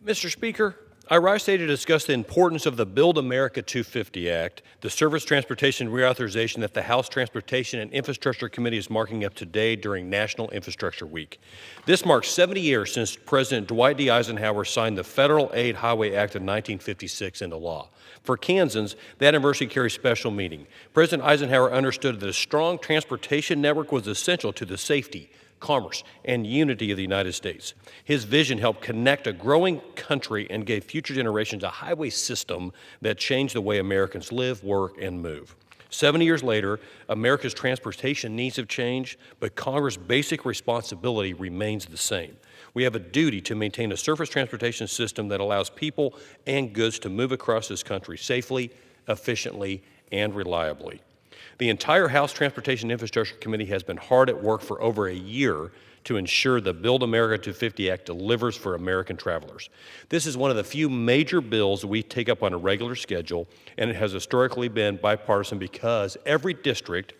Mr. Speaker, I rise today to discuss the importance of the Build America 250 Act, the Surface Transportation Reauthorization that the House Transportation and Infrastructure Committee is marking up today during National Infrastructure Week. This marks 70 years since President Dwight D. Eisenhower signed the Federal Aid Highway Act of 1956 into law. For Kansans, that anniversary carries special meaning. President Eisenhower understood that a strong transportation network was essential to the safety, commerce, and unity of the United States. His vision helped connect a growing country and gave future generations a highway system that changed the way Americans live, work, and move. 70 years later, America's transportation needs have changed, but Congress' basic responsibility remains the same. We have a duty to maintain a surface transportation system that allows people and goods to move across this country safely, efficiently, and reliably. The entire House Transportation and Infrastructure Committee has been hard at work for over a year to ensure the Build America 250 Act delivers for American travelers. This is one of the few major bills that we take up on a regular schedule, and it has historically been bipartisan because every district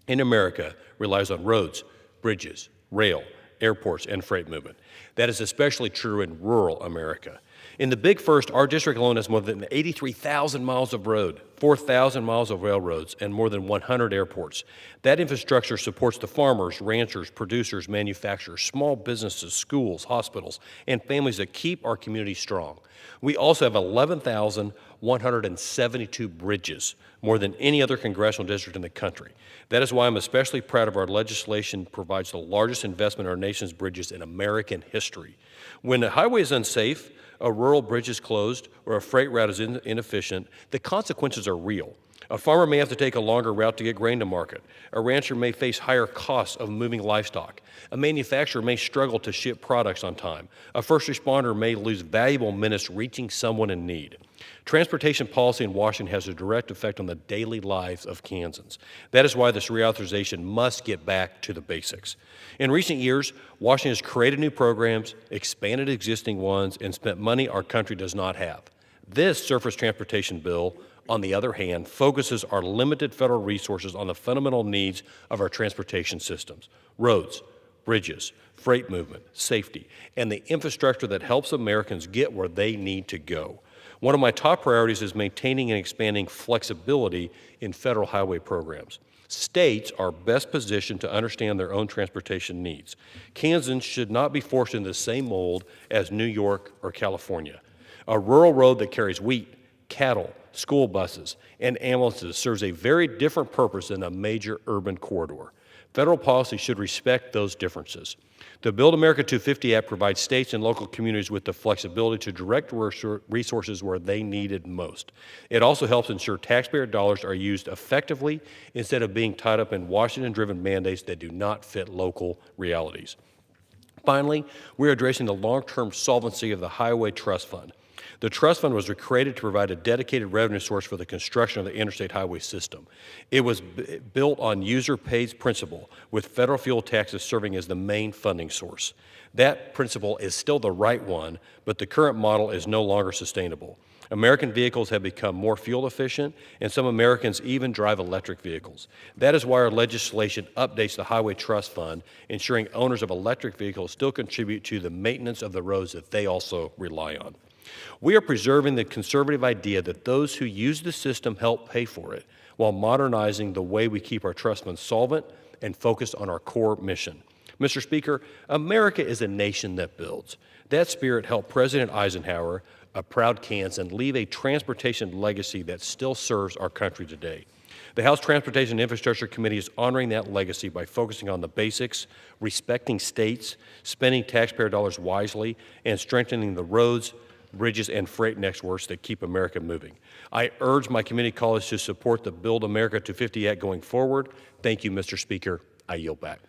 in America relies on roads, bridges, rail, airports, and freight movement. That is especially true in rural America. In the Big First, our district alone has more than 83,000 miles of road, 4,000 miles of railroads, and more than 100 airports. That infrastructure supports the farmers, ranchers, producers, manufacturers, small businesses, schools, hospitals, and families that keep our community strong. We also have 11,172 bridges, more than any other congressional district in the country. That is why I'm especially proud of our legislation provides the largest investment in our nation's bridges in American history. When a highway is unsafe, a rural bridge is closed, or a freight route is inefficient, the consequences are real. A farmer may have to take a longer route to get grain to market. A rancher may face higher costs of moving livestock. A manufacturer may struggle to ship products on time. A first responder may lose valuable minutes reaching someone in need. Transportation policy in Washington has a direct effect on the daily lives of Kansans. That is why this reauthorization must get back to the basics. In recent years, Washington has created new programs, expanded existing ones, and spent money our country does not have. This surface transportation bill, on the other hand, focuses our limited federal resources on the fundamental needs of our transportation systems: roads, bridges, freight movement, safety, and the infrastructure that helps Americans get where they need to go. One of my top priorities is maintaining and expanding flexibility in federal highway programs. States are best positioned to understand their own transportation needs. Kansans should not be forced into the same mold as New York or California. A rural road that carries wheat, cattle, school buses, and ambulances serves a very different purpose than a major urban corridor. Federal policy should respect those differences. The Build America 250 Act provides states and local communities with the flexibility to direct resources where they need it most. It also helps ensure taxpayer dollars are used effectively instead of being tied up in Washington-driven mandates that do not fit local realities. Finally, we're addressing the long-term solvency of the Highway Trust Fund. The trust fund was created to provide a dedicated revenue source for the construction of the interstate highway system. It was built on user-pays principle, with federal fuel taxes serving as the main funding source. That principle is still the right one, but the current model is no longer sustainable. American vehicles have become more fuel efficient, and some Americans even drive electric vehicles. That is why our legislation updates the Highway Trust Fund, ensuring owners of electric vehicles still contribute to the maintenance of the roads that they also rely on. We are preserving the conservative idea that those who use the system help pay for it, while modernizing the way we keep our trust fund solvent and focused on our core mission. Mr. Speaker, America is a nation that builds. That spirit helped President Eisenhower, a proud Kansan, leave a transportation legacy that still serves our country today. The House Transportation and Infrastructure Committee is honoring that legacy by focusing on the basics, respecting states, spending taxpayer dollars wisely, and strengthening the roads, bridges, and freight networks that keep America moving. I urge my community colleagues to support the Build America 250 Act going forward. Thank you, Mr. Speaker. I yield back.